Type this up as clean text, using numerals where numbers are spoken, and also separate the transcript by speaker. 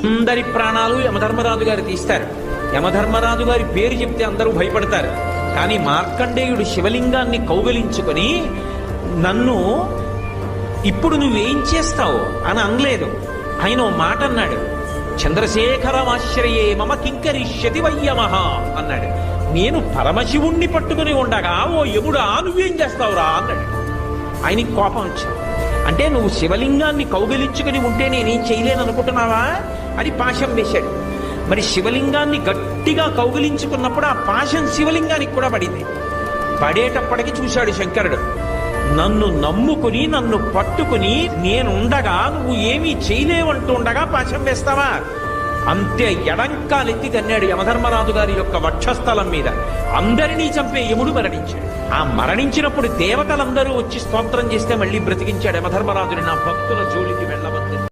Speaker 1: అందరి ప్రాణాలు యమధర్మరాజు గారు తీస్తారు. యమధర్మరాజు గారి పేరు చెప్తే అందరూ భయపడతారు. కానీ మార్కండేయుడు శివలింగాన్ని కౌగలించుకొని నన్ను ఇప్పుడు నువ్వేం చేస్తావు అని అనలేదు. ఆయన ఓ మాట అన్నాడు, చంద్రశేఖరమాశ్రయే మమ కింకరిష్యతి వయ్యమహ అన్నాడు. నేను పరమశివుణ్ణి పట్టుకుని ఉండగా ఓ యముడా నువ్వేం చేస్తావురా అన్నాడు. ఆయనకి కోపం వచ్చింది. అంటే నువ్వు శివలింగాన్ని కౌగిలించుకుని ఉంటే నేనేం చేయలేను అనుకుంటున్నావా అని పాశం వేశాడు. మరి శివలింగాన్ని గట్టిగా కౌగిలించుకున్నప్పుడు ఆ పాశం శివలింగానికి కూడా పడింది. పడేటప్పటికి చూశాడు శంకరుడు, నన్ను నమ్ముకుని నన్ను పట్టుకుని నేనుండగా నువ్వు ఏమీ చేయలేవంటూ ఉండగా పాశం వేస్తావా? అంతే ఎడంకాలెత్తి తన్నాడు యమధర్మరాజు గారి యొక్క వక్షస్థలం మీద. అందరినీ చంపే యముడు మరణించాడు. ఆ మరణించినప్పుడు దేవతలందరూ వచ్చి స్తోత్రం చేస్తే మళ్ళీ బ్రతికించాడు యమధర్మరాజుని. నా భక్తుల జోలికి వెళ్ళవద్దు.